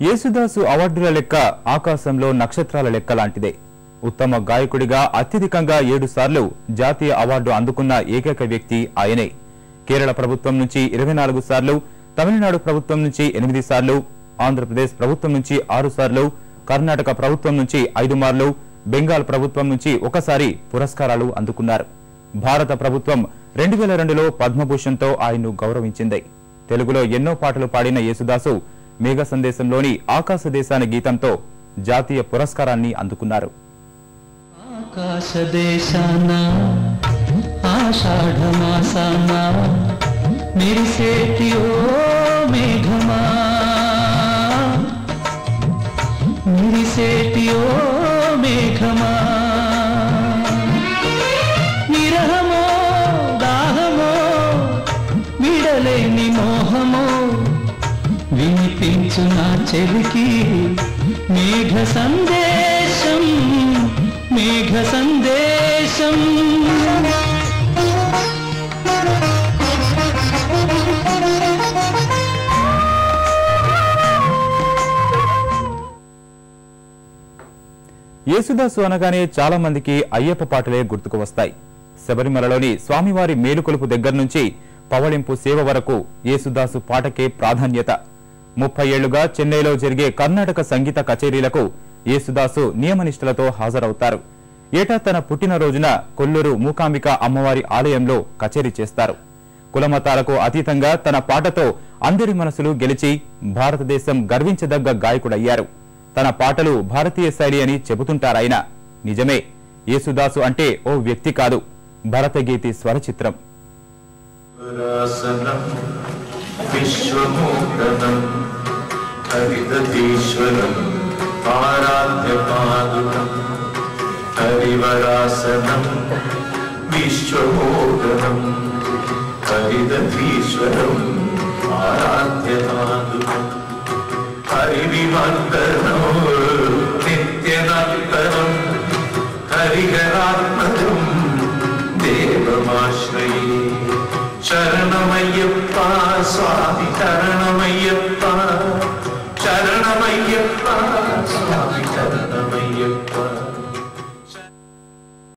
యేసుదాసు అవార్డుల లెక్క ఆకాశంలో నక్షత్రాల లెక్క లాంటిదే. ఉత్తమ గాయకుడిగా అత్యధికంగా 7 సార్లు జాతీయ అవార్డు అందుకున్న ఏకైక వ్యక్తి ఆయనే. కేరళ ప్రభుత్వం నుంచి 24 సార్లు, తమిళనాడు ప్రభుత్వం నుంచి 8 సార్లు, ఆంధ్రప్రదేశ్ ప్రభుత్వం నుంచి 6 సార్లు, కర్ణాటక ప్రభుత్వం నుంచి 5 మార్లు, బెంగాల్ ప్రభుత్వం నుంచి 1 సారి పురస్కారాలు అందుకున్నారు. భారత ప్రభుత్వం 2002లో పద్మభూషణ్తో ఆయన్ను గౌరవించింది. తెలుగులో ఎన్నో పాటలు పాడిన యేసుదాసు మేఘ సందేశంలోని ఆకాశ దేశాన గీతంతో జాతీయ పురస్కారాన్ని అందుకున్నారు. ఆకాశ దేశాన ఆషాఢ మాసాన మెరిసేటి ఓ మేఘమా, మెరిసేటి ఓ మేఘమా, విరహమో దాహమో విడలేని మోహమో వినిపించు నా చెవికి మేఘ సందేశం, మేఘ సందేశం. యేసుదాసు అనగానే చాలా మందికి అయ్యప్ప పాటలే గుర్తుకు వస్తాయి. శబరిమలలోని స్వామివారి మేలుకొలుపు దగ్గర నుంచి పవళింపు సేవ వరకు యేసుదాసు పాటకే ప్రాధాన్యత. 30 ఏళ్లుగా చెన్నైలో జరిగే కర్ణాటక సంగీత కచేరీలకు యేసుదాసు నియమనిష్టలతో హాజరవుతారు. ఏటా తన పుట్టినరోజున కొల్లూరు మూకాంబిక అమ్మవారి ఆలయంలో కచేరీ చేస్తారు. కులమతాలకు అతీతంగా తన పాటతో అందరి మనసులు గెలిచి భారతదేశం గర్వించదగ్గ గాయకుడయ్యారు. తన పాటలు భారతీయ శైలి అని చెబుతుంటారాయన. నిజమే, యేసుదాసు అంటే ఓ వ్యక్తి కాదు, భరతగీతి స్వరచిత్రం. హరివరాసనం విశ్వమోదనం హరిదధీశ్వరం ఆరాధ్యతాదుకం హరివిమంతనం నిత్యనంతనం హరిహరాత్మకం దేవమాశ్రయే శరణమయ్యప్ప స్వామి శరణ